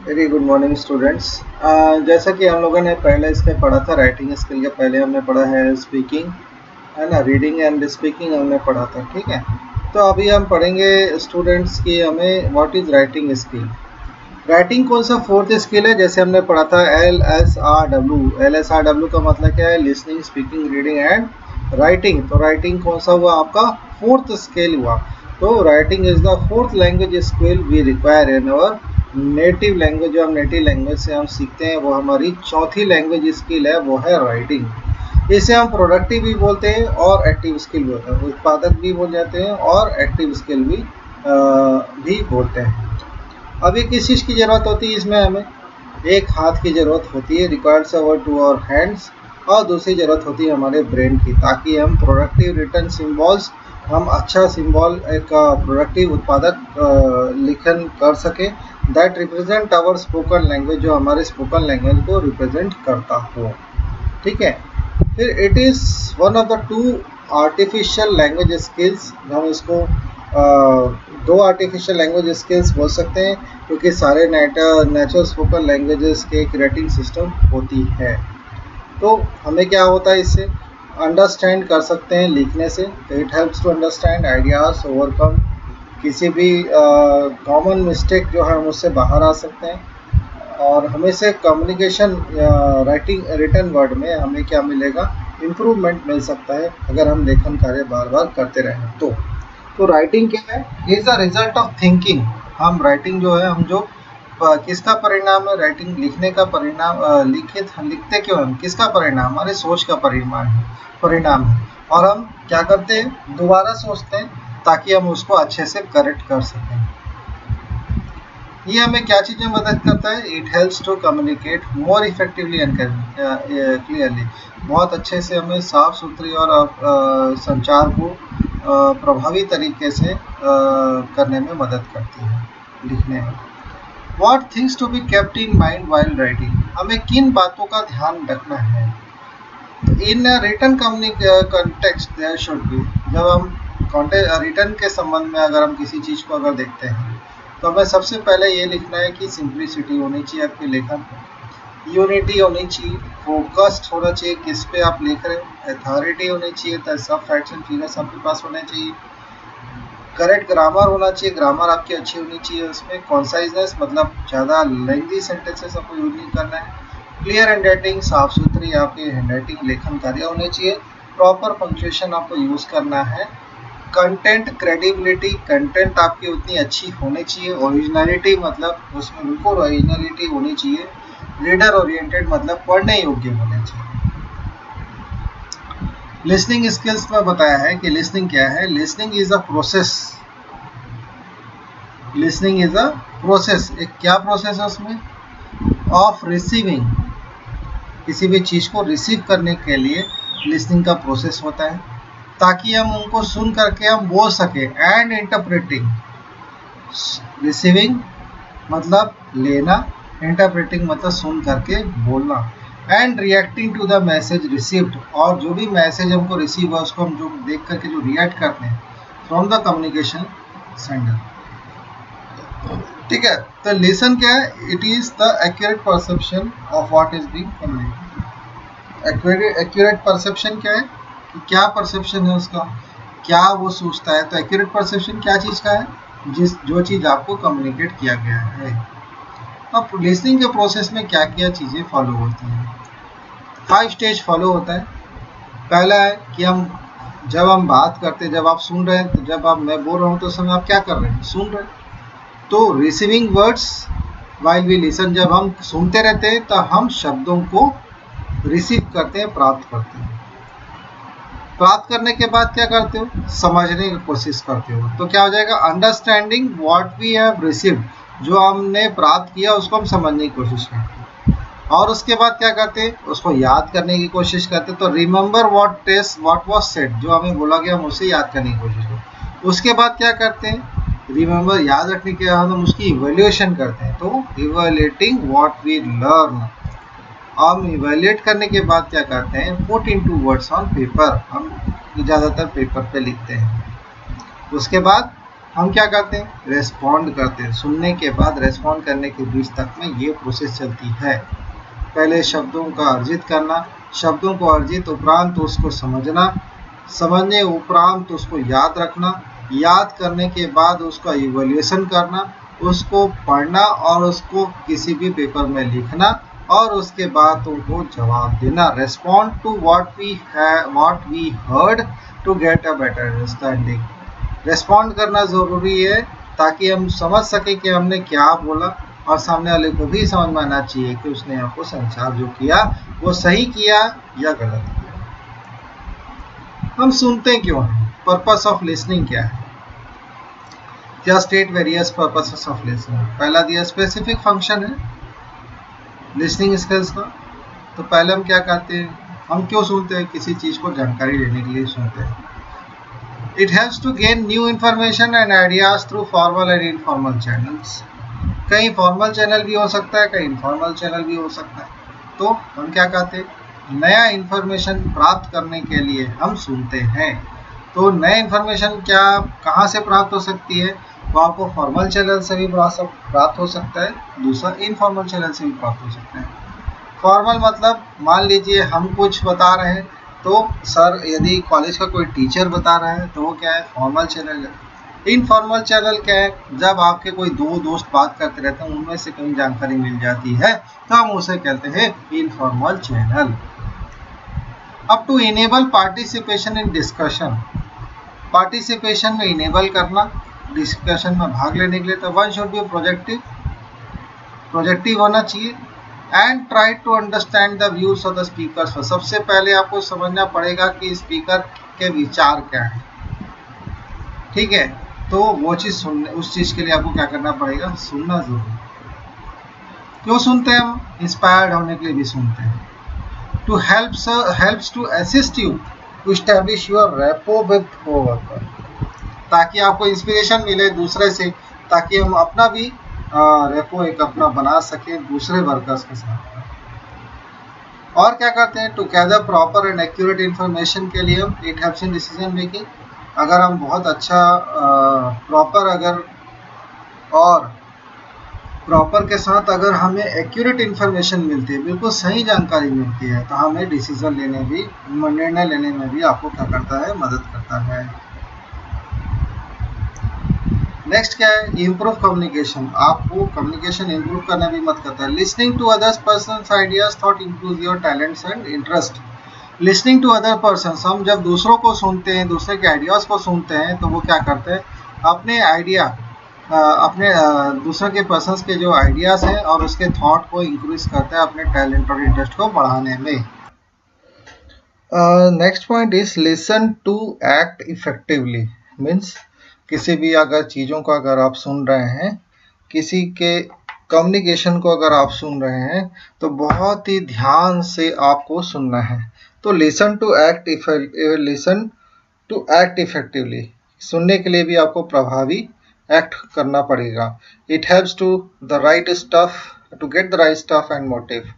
Very good morning students. जैसा कि हम लोगों ने पहले इसके पढ़ा था राइटिंग स्किल के पहले हमने पढ़ा है स्पीकिंग, है ना, रीडिंग एंड स्पीकिंग हमने पढ़ा था, ठीक है। तो अभी हम पढ़ेंगे स्टूडेंट्स की हमें what is writing skill. Writing कौन सा फोर्थ स्किल है, जैसे हमने पढ़ा था LSRW। LSRW का मतलब क्या है? Listening, speaking, reading and writing. तो राइटिंग कौन सा हुआ? आपका फोर्थ स्किल हुआ। तो writing is the fourth language skill we require in our native language. जो हम नेटिव लैंग्वेज से हम सीखते हैं वो हमारी चौथी लैंग्वेज स्किल है, वो है राइटिंग। इसे हम प्रोडक्टिव भी बोलते हैं और एक्टिव स्किल भी होता है, उत्पादक भी बोल जाते हैं और एक्टिव स्किल भी बोलते हैं। अभी किस चीज़ की ज़रूरत होती है इसमें? हमें एक हाथ की ज़रूरत होती है, requires our to our hands, और दूसरी ज़रूरत होती है हमारे ब्रेन की, ताकि हम प्रोडक्टिव रिटर्न सिम्बॉल्स, हम अच्छा सिम्बॉल एक प्रोडक्टिव उत्पादक लिखन कर सकें that represent our spoken language, जो हमारे स्पोकन लैंग्वेज को रिप्रेजेंट करता हो, ठीक है। फिर it is one of the two artificial language skills. हम इसको दो आर्टिफिशियल लैंग्वेज स्किल्स बोल सकते हैं, क्योंकि सारे नेचुरल स्पोकन लैंग्वेजेस के एक रेटिंग सिस्टम होती है। तो हमें क्या होता है इससे? अंडरस्टैंड कर सकते हैं लिखने से। तो it helps to understand ideas, overcome किसी भी कॉमन मिस्टेक जो है हम उससे बाहर आ सकते हैं। और हमें से कम्युनिकेशन राइटिंग रिटन वर्ड में हमें क्या मिलेगा? इम्प्रूवमेंट मिल सकता है अगर हम लेखन कार्य बार बार करते रहें तो राइटिंग क्या है? Is the result of thinking. हम राइटिंग जो है, हम जो किसका परिणाम है? राइटिंग लिखने का परिणाम। लिखते क्यों हम? किसका परिणाम? हमारे सोच का परिणाम है। और हम क्या करते हैं? दोबारा सोचते हैं ताकि हम उसको अच्छे से करेक्ट कर सकें। ये हमें क्या चीज़ें मदद करता है? It helps to communicate more effectively and clearly. बहुत अच्छे से हमें साफ सुथरी और संचार को प्रभावी तरीके से करने में मदद करती है, लिखने में। What things to be kept in mind while writing? हमें किन बातों का ध्यान रखना है? In written context there should be. जब हम रिटर्न के संबंध में अगर हम किसी चीज़ को अगर देखते हैं तो हमें सबसे पहले ये लिखना है कि सिंप्लिसिटी होनी चाहिए आपके लेखन, यूनिटी होनी चाहिए, फोकस्ड होना चाहिए किस पे आप लिख रहे हैं, अथॉरिटी होनी चाहिए, तो सब फैक्ट्स एंड फिगर्स आपके पास होने चाहिए, करेक्ट ग्रामर होना चाहिए, ग्रामर आपकी अच्छी होनी चाहिए, उसमें कॉन्साइजनेस मतलब ज़्यादा लेंथी सेंटेंसेस आपको यूज नहीं करना है, क्लियर हैंड राइटिंग, साफ सुथरी आपकी हैंड राइटिंग लेखन कार्य होने चाहिए, प्रॉपर पंक्चुएशन आपको यूज़ करना है, कंटेंट क्रेडिबिलिटी, कंटेंट आपकी उतनी अच्छी होनी चाहिए, ओरिजिनलिटी मतलब उसमें बिल्कुल ओरिजिनलिटी होनी चाहिए, रीडर ओरिएंटेड मतलब पढ़ने योग्य होने चाहिए। लिसनिंग स्किल्स में बताया है कि लिसनिंग क्या है? Listening is a process. Listening is a process. एक क्या प्रोसेस है उसमें? Of receiving. किसी भी चीज़ को रिसीव करने के लिए लिसनिंग का प्रोसेस होता है, ताकि हम उनको सुन करके हम बोल सके। एंड इंटरप्रेटिंग, रिसीविंग मतलब लेना, इंटरप्रेटिंग मतलब सुन करके बोलना, and reacting to the message received, और जो भी मैसेज हमको रिसीव हुआ उसको हम जो देख करके जो रिएक्ट करते हैं फ्रॉम द कम्युनिकेशन सेंडर, ठीक है। तो लिसन क्या है? It is the accurate perception of what is being communicated. Accurate perception क्या है? कि क्या परसेप्शन है उसका, क्या वो सोचता है। तो एक्यूरेट परसेप्शन क्या चीज़ का है? जो चीज़ आपको कम्युनिकेट किया गया है। अब लिसनिंग के प्रोसेस में क्या क्या चीज़ें फॉलो होती हैं? 5 स्टेज फॉलो होता है। पहला है कि जब हम बात करते हैं, जब आप सुन रहे हैं, तो जब मैं बोल रहा हूँ तो उस समय आप क्या कर रहे हैं? सुन रहे हैं। तो receiving words while we listen, जब हम सुनते रहते हैं तो हम शब्दों को रिसीव करते हैं, प्राप्त करते हैं। प्राप्त करने के बाद क्या करते हो? समझने की कोशिश करते हो। तो क्या हो जाएगा? Understanding what we have received, जो हमने प्राप्त किया उसको हम समझने की कोशिश करते हैं। और उसके बाद क्या करते हैं? उसको याद करने की कोशिश करते हैं। तो रिमेंबर व्हाट वाज सेड, जो हमें बोला गया हम उसे याद करने की कोशिश करते हैं। उसके बाद क्या करते हैं? रिमेंबर याद रखने के बाद हम उसकी इवेल्युएशन करते हैं। तो इवेल्युएटिंग व्हाट वी लर्न। हम इवेल्युएट करने के बाद क्या करते हैं? Put into words on paper, हम ज़्यादातर पेपर पे लिखते हैं। उसके बाद हम क्या करते हैं, रेस्पॉन्ड करते हैं। सुनने के बाद रेस्पॉन्ड करने के बीच तक में ये प्रोसेस चलती है। पहले शब्दों का अर्जित करना, शब्दों को अर्जित उपरांत उसको समझना, समझने उपरांत उसको याद रखना, याद करने के बाद उसका इवैल्यूएशन करना, उसको पढ़ना और उसको किसी भी पेपर में लिखना और उसके बाद उनको जवाब देना। Respond to what we heard to get a better understanding. Respond करना ज़रूरी है ताकि हम समझ सके कि हमने क्या बोला और सामने वाले को भी समझ में आना चाहिए कि उसने आपको संचार जो किया वो सही किया या गलत किया। हम सुनते क्यों हैं, पर्पस ऑफ लिसनिंग क्या है? क्या state various purposes of listening. पहला दिया स्पेसिफिक फंक्शन है लिसनिंग स्किल्स का। तो पहले हम क्या करते हैं, हम क्यों सुनते हैं, किसी चीज़ को जानकारी लेने के लिए सुनते हैं। It helps to gain new information and ideas through formal and informal channels. कहीं फॉर्मल चैनल भी हो सकता है, कहीं इनफॉर्मल चैनल भी हो सकता है। तो हम क्या कहते हैं, नया इन्फॉर्मेशन प्राप्त करने के लिए हम सुनते हैं। तो नया इन्फॉर्मेशन क्या कहाँ से प्राप्त हो सकती है, वो आपको फॉर्मल चैनल से भी प्राप्त हो सकता है, दूसरा इनफॉर्मल चैनल से भी प्राप्त हो सकता है। फॉर्मल मतलब मान लीजिए हम कुछ बता रहे हैं तो सर यदि कॉलेज का कोई टीचर बता रहा है तो वो क्या है, फॉर्मल चैनल है। इनफॉर्मल चैनल क्या है, जब आपके कोई दो दोस्त बात करते रहते हैं उनमें से कहीं जानकारी मिल जाती है तो हम उसे कहते हैं इनफॉर्मल चैनल। अब to enable participation in discussion, participation में इनेबल करना, डिस्कशन में भाग लेने के लिए, तो वन शुड बी प्रोजेक्टिव होना चाहिए and try to understand the views of the speaker. सबसे पहले आपको समझना पड़ेगा कि स्पीकर के विचार क्या है, ठीक है। तो वो चीज़ सुनने, उस चीज़ के लिए आपको क्या करना पड़ेगा, सुनना जरूर। क्यों सुनते हैं हम, इंस्पायर्ड होने के लिए भी सुनते हैं। To helps to assist you to establish your rapport with coworker, ताकि आपको इंस्पिरेशन मिले दूसरे से, ताकि हम अपना भी रेपो एक अपना बना सके दूसरे वर्कर्स के साथ। और क्या करते हैं, to gather proper and accurate information के लिए it helps in decision making. अगर हम बहुत अच्छा प्रॉपर के साथ अगर हमें एक्यूरेट इन्फॉर्मेशन मिलती है, बिल्कुल सही जानकारी मिलती है, तो हमें डिसीजन निर्णय लेने में भी आपको क्या करता है, मदद करता है। नेक्स्ट क्या है, इम्प्रूव कम्युनिकेशन, आपको कम्युनिकेशन इम्प्रूव करना भी मदद करता है। Listening to others persons ideas thought improve your talents and interest. Listening to other persons, हम जब दूसरों को सुनते हैं, दूसरे के आइडियाज़ को सुनते हैं, तो वो क्या करते हैं, अपने आइडिया दूसरे के पर्सन्स के जो आइडियाज़ हैं और उसके थॉट को इंक्रीज करते हैं अपने टैलेंट और इंटरेस्ट को बढ़ाने में। Next point is listen to act effectively. Means किसी भी अगर चीज़ों को अगर आप सुन रहे हैं, किसी के कम्युनिकेशन को अगर आप सुन रहे हैं, तो बहुत ही ध्यान से आपको सुनना है। तो लिसन टू एक्ट इफेक्टिवली, सुनने के लिए भी आपको प्रभावी एक्ट करना पड़ेगा। It helps to the right stuff to get the right stuff and motive,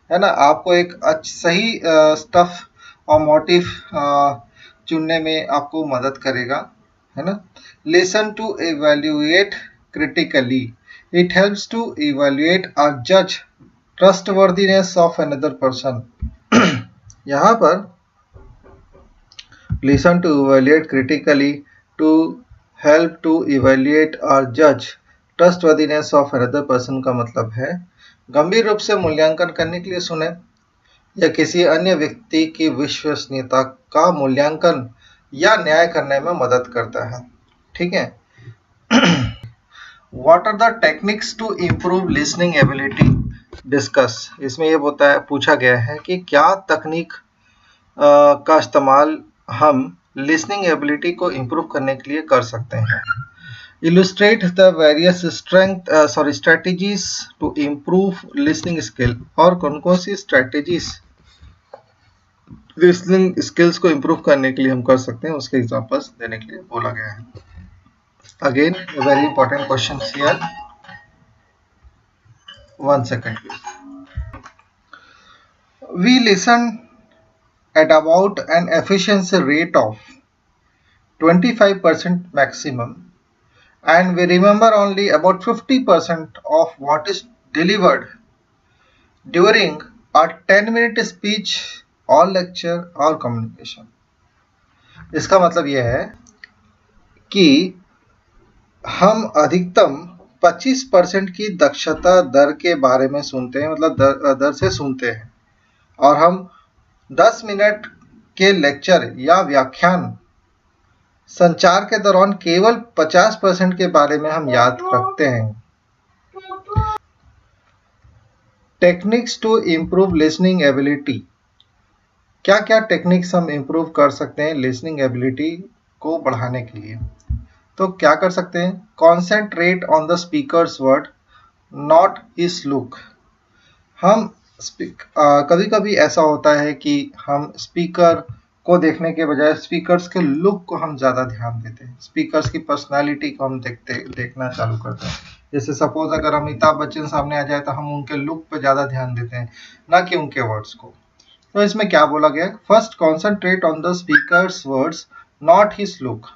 है ना, आपको एक सही स्टफ और मोटिव चुनने में आपको मदद करेगा, है ना। Listen to evaluate critically, it helps to evaluate और जज ट्रस्टवर्दीनेस ऑफ अनदर पर्सन। यहाँ पर listen to evaluate critically, to help to evaluate और जज ट्रस्टवर्दीनेस ऑफ अनदर पर्सन का मतलब है गंभीर रूप से मूल्यांकन करने के लिए सुने या किसी अन्य व्यक्ति की विश्वसनीयता का मूल्यांकन या न्याय करने में मदद करता है, ठीक है। What are the techniques to improve listening ability? Discuss। इसमें ये पूछा गया है कि क्या तकनीक का इस्तेमाल हम लिसनिंग एबिलिटी को इम्प्रूव करने के लिए कर सकते हैं। Illustrate the various strategies to improve listening skill। और कौन कौन सी स्ट्रेटेजीज लिसनिंग स्किल्स को इम्प्रूव करने के लिए हम कर सकते हैं, उसके एग्जांपल्स देने के लिए बोला गया है। Again, a very important question here. 1 second please. We listen at about an efficiency rate of 25% maximum and we remember only about 50% of what is delivered during a 10-minute speech or lecture or communication. इसका मतलब यह है कि हम अधिकतम 25% की दक्षता दर के बारे में सुनते हैं, मतलब दर से सुनते हैं, और हम 10 मिनट के लेक्चर या व्याख्यान संचार के दौरान केवल 50% के बारे में हम याद रखते हैं। Techniques to improve listening ability. क्या क्या टेक्निक्स हम इम्प्रूव कर सकते हैं लिसनिंग एबिलिटी को बढ़ाने के लिए? तो क्या कर सकते हैं? Concentrate on the speaker's word not his look. हम कभी कभी ऐसा होता है कि हम स्पीकर को देखने के बजाय स्पीकर्स के लुक को हम ज़्यादा ध्यान देते हैं, स्पीकर्स की पर्सनालिटी को हम देखना चालू करते हैं। जैसे सपोज अगर अमिताभ बच्चन सामने आ जाए तो हम उनके लुक पे ज़्यादा ध्यान देते हैं, ना कि उनके वर्ड्स को। तो इसमें क्या बोला गया? First concentrate on the speakers words not his look,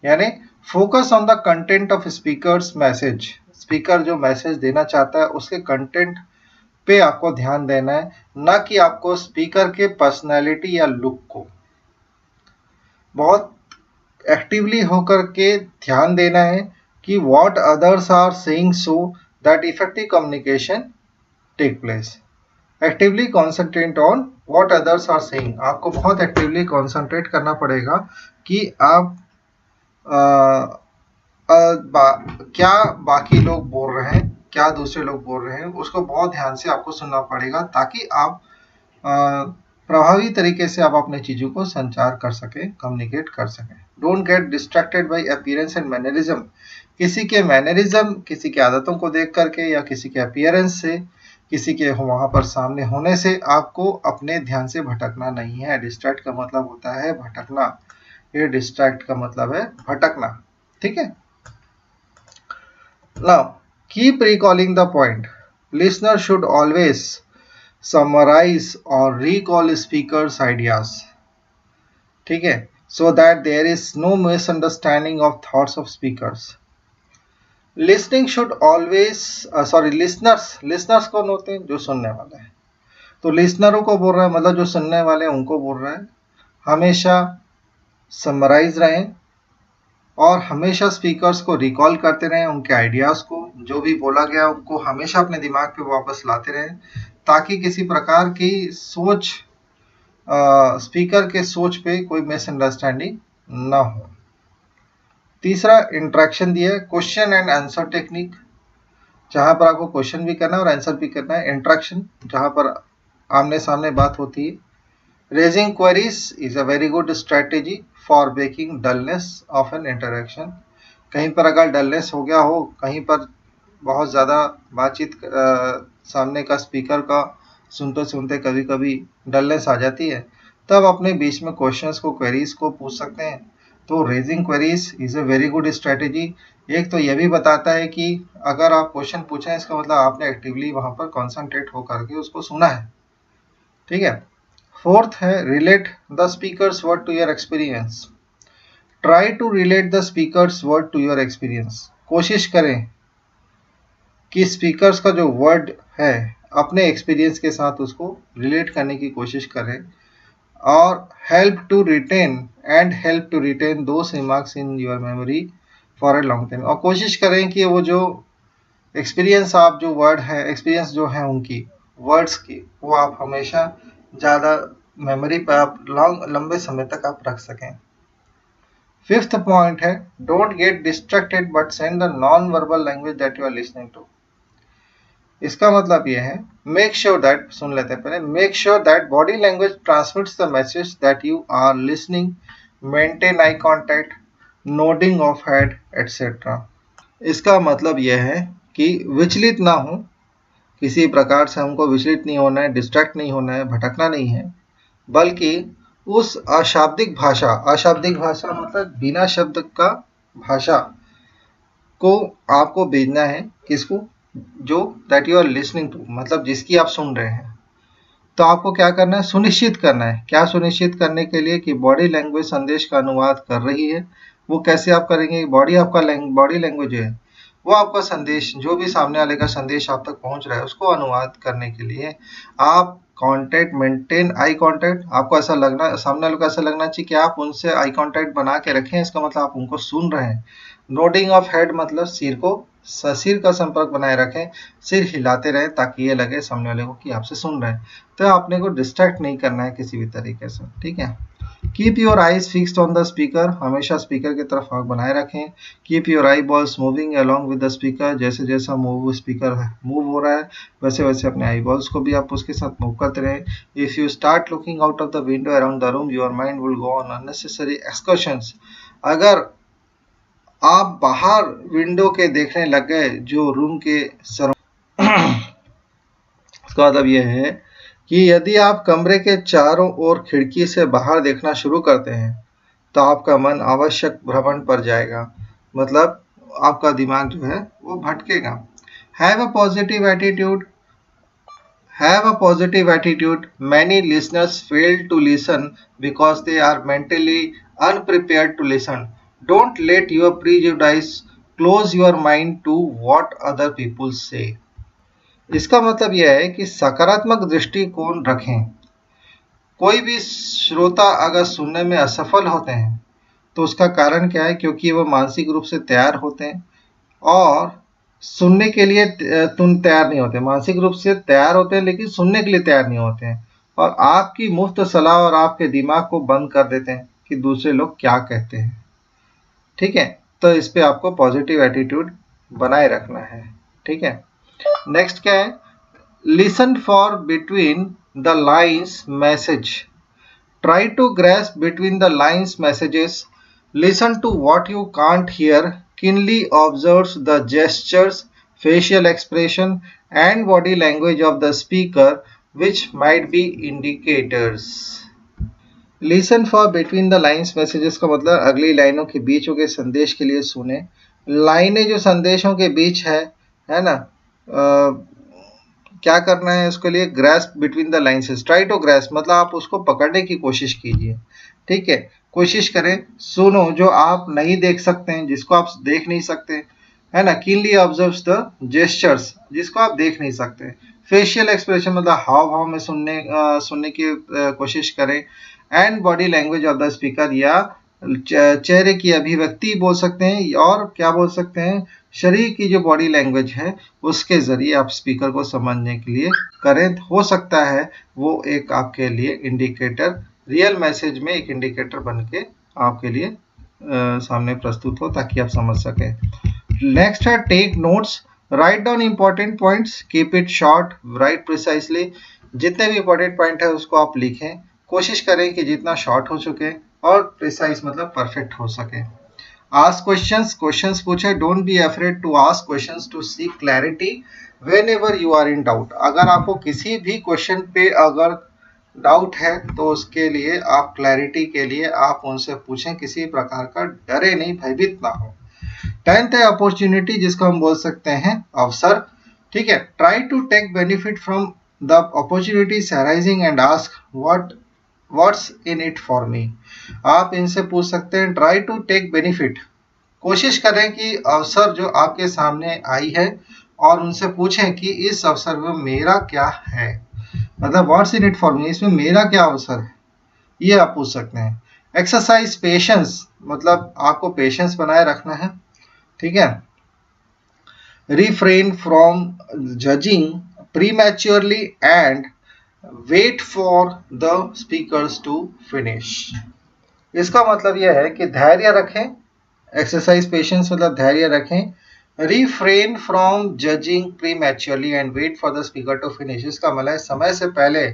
यानी focus on the content of speakers message. Speaker जो मैसेज देना चाहता है उसके कंटेंट पे आपको ध्यान देना है, ना कि आपको स्पीकर के पर्सनैलिटी या लुक को। बहुत एक्टिवली होकर के ध्यान देना है कि what others are saying so that effective communication take place. Actively concentrate on what others are saying. आपको बहुत एक्टिवली कॉन्सेंट्रेट करना पड़ेगा कि आप क्या बाकी लोग बोल रहे हैं, क्या दूसरे लोग बोल रहे हैं, उसको बहुत ध्यान से आपको सुनना पड़ेगा, ताकि आप प्रभावी तरीके से आप अपने चीज़ों को संचार कर सकें, कम्युनिकेट कर सकें। Don't get distracted by appearance and mannerism. किसी के मैनरिज्म, किसी की आदतों को देख करके या किसी के अपीयरेंस से, किसी के वहाँ पर सामने होने से आपको अपने ध्यान से भटकना नहीं है। डिस्ट्रैक्ट का मतलब होता है भटकना, ये डिस्ट्रैक्ट का मतलब है भटकना, ठीक है। Now, keep recalling the point. Listener should always summarize or recall speaker's ideas, ठीक है, so that there is no misunderstanding of thoughts of speakers. Listening should always listeners कौन होते हैं? जो सुनने वाले हैं। तो लिसनरों को बोल रहा है, मतलब जो सुनने वाले हैं उनको बोल रहा है, हमेशा समराइज रहें और हमेशा स्पीकर्स को रिकॉल करते रहें, उनके आइडियाज़ को, जो भी बोला गया उनको हमेशा अपने दिमाग पे वापस लाते रहें, ताकि किसी प्रकार की सोच स्पीकर के सोच पे कोई मिसअंडरस्टैंडिंग ना हो। तीसरा इंटरेक्शन दिया है, क्वेश्चन एंड आंसर टेक्निक, जहाँ पर आपको क्वेश्चन भी करना है और आंसर भी करना है। इंटरेक्शन, जहाँ पर आमने सामने बात होती है। Raising queries is a very good strategy for breaking dullness of an interaction. कहीं पर अगर डलनेस हो गया हो, कहीं पर बहुत ज़्यादा बातचीत सामने का स्पीकर का सुनते सुनते कभी कभी डलनेस आ जाती है, तब अपने बीच में क्वेश्चंस को, क्वेरीज को पूछ सकते हैं। तो raising queries is a very good strategy. एक तो यह भी बताता है कि अगर आप क्वेश्चन पूछें, इसका मतलब आपने एक्टिवली वहाँ पर कॉन्सेंट्रेट होकर के उसको सुना है, ठीक है। फोर्थ है, relate the speaker's word to your experience. Try to relate the speaker's word to your experience. कोशिश करें कि स्पीकर्स का जो वर्ड है अपने एक्सपीरियंस के साथ उसको रिलेट करने की कोशिश करें। और help to retain those remarks in your memory for a long time. और कोशिश करें कि वो जो एक्सपीरियंस, आप जो वर्ड है, एक्सपीरियंस जो है उनकी वर्ड्स की, वो आप हमेशा ज़्यादा मेमोरी पर आप लंबे समय तक आप रख सकें। फिफ्थ पॉइंट है, don't get distracted but send the non verbal language that you are listening to. इसका मतलब यह है, मेक श्योर दैट, सुन लेते हैं पहले, make sure that body language transmits the message that you are listening, maintain eye contact, nodding of head etcetera. इसका मतलब यह है कि विचलित ना हो, किसी प्रकार से हमको विचलित नहीं होना है, डिस्ट्रैक्ट नहीं होना है, भटकना नहीं है, बल्कि उस अशाब्दिक भाषा मतलब बिना शब्द का भाषा को आपको भेजना है। किसको? जो that you are listening to, मतलब जिसकी आप सुन रहे हैं। तो आपको क्या करना है? सुनिश्चित करना है। क्या सुनिश्चित करने के लिए? कि बॉडी लैंग्वेज संदेश का अनुवाद कर रही है वो कैसे आप करेंगे? बॉडी आपका बॉडी लैंग्वेज है, वो आपका संदेश, जो भी सामने वाले का संदेश आप तक पहुंच रहा है उसको अनुवाद करने के लिए आप कांटेक्ट मेंटेन आई कांटेक्ट, आपको ऐसा लगना, सामने वाले को ऐसा लगना चाहिए कि आप उनसे आई कांटेक्ट बना के रखें, इसका मतलब आप उनको सुन रहे हैं। नोडिंग ऑफ हेड मतलब सिर का संपर्क बनाए रखें, सिर हिलाते रहें ताकि ये लगे सामने वाले को कि आपसे सुन रहे हैं। तो आपने को डिस्ट्रैक्ट नहीं करना है किसी भी तरीके से, ठीक है। Keep your eyes fixed on the speaker, हमेशा स्पीकर की तरफ आंख बनाए रखें। Keep your I balls moving along with the speaker, जैसे जैसा स्पीकर मूव हो रहा है वैसे वैसे अपने आई बॉल्स को भी आप उसके साथ मूव करते रहें। If you start looking out of the window around the room your mind will go on unnecessary excursions, अगर आप बाहर विंडो के देखने लग गए जो रूम के इसका मतलब यह है कि यदि आप कमरे के चारों ओर खिड़की से बाहर देखना शुरू करते हैं तो आपका मन आवश्यक भ्रमण पर जाएगा, मतलब आपका दिमाग जो है वो भटकेगा। Have a positive attitude, have a positive attitude, many listeners fail to listen because they are mentally unprepared to listen, don't let your prejudice close your mind to what other people say. इसका मतलब यह है कि सकारात्मक दृष्टिकोण रखें। कोई भी श्रोता अगर सुनने में असफल होते हैं तो उसका कारण क्या है? क्योंकि वो मानसिक रूप से तैयार होते हैं और सुनने के लिए तैयार नहीं होते, मानसिक रूप से तैयार होते हैं लेकिन सुनने के लिए तैयार नहीं होते हैं, और आपकी मुफ्त सलाह और आपके दिमाग को बंद कर देते हैं कि दूसरे लोग क्या कहते हैं, ठीक है। तो इस पे आपको पॉजिटिव एटीट्यूड बनाए रखना है, ठीक है। नेक्स्ट क्या है? Listen for between the lines message, try to grasp between the lines messages, listen to what you can't hear, keenly observes the gestures, facial expression and body language of the speaker which might be indicators. Listen for between the lines messages का मतलब अगली लाइनों के बीच के संदेश के लिए सुने। लाइनें जो संदेशों के बीच है ना, क्या करना है उसके लिए? Grasp between the lines, try to grasp मतलब आप उसको पकड़ने की कोशिश कीजिए, ठीक है। कोशिश करें, सुनो जो आप नहीं देख सकते हैं, जिसको आप देख नहीं सकते, है ना। कीनली ऑब्जर्व्स द जेस्चर्स, जिसको आप देख नहीं सकते। फेशियल एक्सप्रेशन मतलब हाव भाव में सुनने की कोशिश करें। And body language of the speaker, या चेहरे की अभिव्यक्ति बोल सकते हैं, और क्या बोल सकते हैं, शरीर की जो बॉडी लैंग्वेज है उसके जरिए आप स्पीकर को समझने के लिए करें। हो सकता है वो एक आपके लिए इंडिकेटर, रियल मैसेज में एक इंडिकेटर बन के आपके लिए सामने प्रस्तुत हो ताकि आप समझ सकें। नेक्स्ट है take notes, write down important points, keep it short, write precisely, जितने भी इंपॉर्टेंट पॉइंट है उसको आप लिखें, कोशिश करें कि जितना शॉर्ट हो चुके और प्रिसाइज मतलब परफेक्ट हो सके। आस्क क्वेश्चंस पूछे, don't be afraid to ask questions to seek clarity whenever you are in doubt, अगर आपको किसी भी क्वेश्चन पे अगर डाउट है तो उसके लिए आप क्लैरिटी के लिए आप उनसे पूछें, किसी प्रकार का डरे नहीं, भयभीत ना हो। 10th है अपॉर्चुनिटी, जिसको हम बोल सकते हैं अवसर, ठीक है। Try to take benefit from the opportunities arising and ask what's in it for me, आप इनसे पूछ सकते हैं। ट्राई टू टेक बेनिफिट, कोशिश करें कि अवसर जो आपके सामने आई है और उनसे पूछें कि इस अवसर में मेरा क्या है, मतलब व्हाट्स इन इट फॉर मी, इसमें मेरा क्या अवसर है, ये आप पूछ सकते हैं। एक्सरसाइज पेशेंस, मतलब आपको पेशेंस बनाए रखना है, ठीक है। Refrain from judging prematurely and wait for the speakers to finish, इसका मतलब यह है कि धैर्य रखें, एक्सरसाइज पेशेंस मतलब धैर्य रखें। Refrain from judging prematurely and wait for the speaker to finish, इसका मतलब है समय से पहले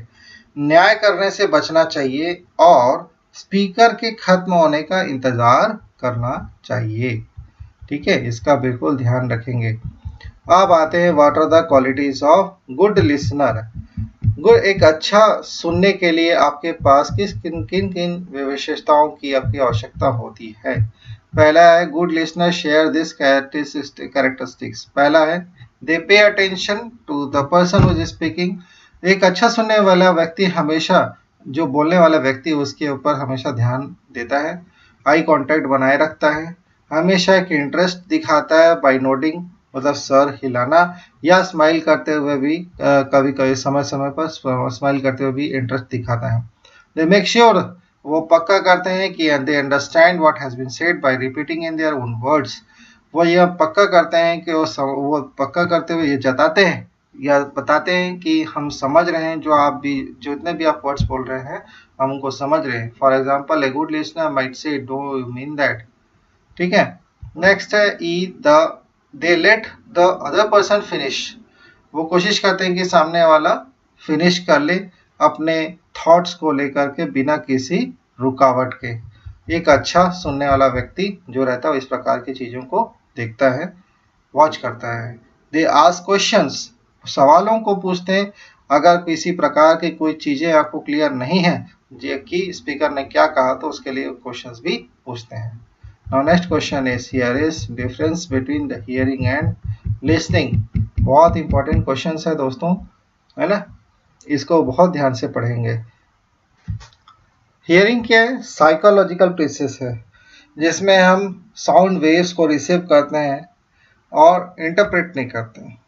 न्याय करने से बचना चाहिए और स्पीकर के खत्म होने का इंतजार करना चाहिए, ठीक है। इसका बिल्कुल ध्यान रखेंगे। अब आते हैं what are the qualities of good listener. Good, एक अच्छा सुनने के लिए आपके पास किन किन विशेषताओं की आपकी आवश्यकता होती है। पहला है good listener share this characteristics, पहला है they pay attention to the person who is speaking, एक अच्छा सुनने वाला व्यक्ति हमेशा, जो बोलने वाला व्यक्ति उसके ऊपर हमेशा ध्यान देता है। आई कांटेक्ट बनाए रखता है, हमेशा एक इंटरेस्ट दिखाता है बाय नोडिंग मतलब सर हिलाना, या स्माइल करते हुए भी कभी कभी समय समय पर स्माइल करते हुए भी इंटरेस्ट दिखाता है। दे मेक श्योर वो पक्का करते हैं कि they understand what has been said by repeating in their own words. वो यह पक्का करते हैं कि वो पक्का करते हुए ये जताते हैं या बताते हैं कि हम समझ रहे हैं, जो आप भी जितने भी आप वर्ड्स बोल रहे हैं हम उनको समझ रहे हैं। For example a good listener might say do you mean that. ठीक है। नेक्स्ट है ई the they let the other person finish. वो कोशिश करते हैं कि सामने वाला फिनिश कर ले अपने थॉट्स को लेकर के बिना किसी रुकावट के। एक अच्छा सुनने वाला व्यक्ति जो रहता है इस प्रकार की चीजों को देखता है, वॉच करता है। दे आस्क क्वेश्चंस, सवालों को पूछते हैं। अगर किसी प्रकार की कोई चीजें आपको क्लियर नहीं है कि स्पीकर ने क्या कहा तो उसके लिए क्वेश्चंस भी पूछते हैं। Now next question is here is difference between the hearing and listening। बहुत इंपॉर्टेंट क्वेश्चन है दोस्तों, है ना, इसको बहुत ध्यान से पढ़ेंगे। हियरिंग क्या है? साइकोलॉजिकल प्रोसेस है जिसमें हम साउंड वेव्स को रिसीव करते हैं और इंटरप्रेट नहीं करते हैं।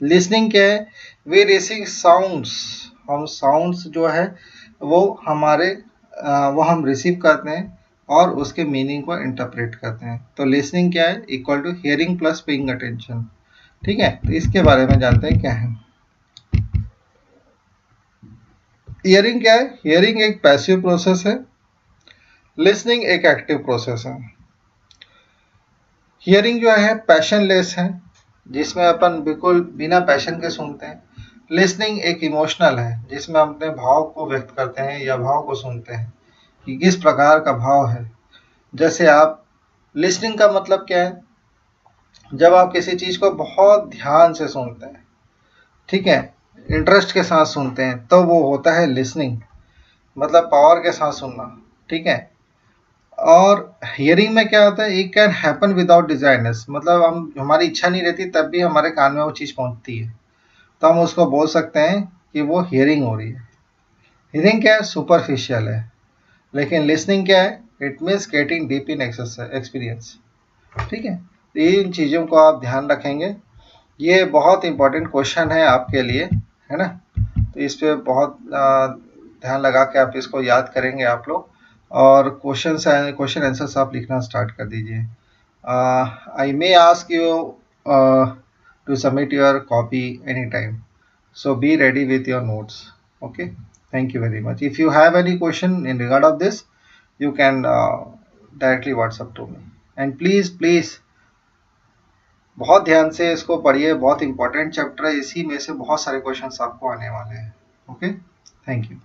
लिसनिंग क्या है? वी रिसीव साउंड्स, हम साउंड्स जो है वो हम रिसीव करते हैं और उसके मीनिंग को इंटरप्रेट करते हैं। तो लिसनिंग क्या है? Equal to hearing plus paying attention. ठीक है, तो इसके बारे में जानते हैं क्या है। हियरिंग क्या है? हियरिंग एक पैसिव प्रोसेस है, लिसनिंग एक एक्टिव प्रोसेस है। हियरिंग जो है पैशनलेस है, जिसमें अपन बिल्कुल बिना पैशन के सुनते हैं। लिसनिंग एक इमोशनल है, जिसमें हम अपने भाव को व्यक्त करते हैं या भाव को सुनते हैं कि किस प्रकार का भाव है। जैसे आप लिसनिंग का मतलब क्या है? जब आप किसी चीज को बहुत ध्यान से सुनते हैं, ठीक है, इंटरेस्ट के साथ सुनते हैं, तो वो होता है लिसनिंग, मतलब पावर के साथ सुनना। ठीक है। और हियरिंग में क्या होता है? It can happen without designers, मतलब हमारी इच्छा नहीं रहती तब भी हमारे कान में वो चीज़ पहुंचती है, तो हम उसको बोल सकते हैं कि वो हियरिंग हो रही है। हियरिंग क्या है? सुपरफिशियल है। लेकिन लिसनिंग क्या है? It means getting deep in experience. ठीक है, तो इन चीज़ों को आप ध्यान रखेंगे। ये बहुत इंपॉर्टेंट क्वेश्चन है आपके लिए, है ना, तो इस पे बहुत ध्यान लगा के आप इसको याद करेंगे आप लोग, और क्वेश्चन आंसर्स आप लिखना स्टार्ट कर दीजिए। I may ask you to submit your copy any time, so be ready with your notes. Okay, thank you very much. If you have any question in regard of this, you can directly WhatsApp to me. And please बहुत ध्यान से इसको पढ़िए, बहुत important chapter है, इसी में से बहुत सारे क्वेश्चंस आपको आने वाले हैं। Okay, thank you.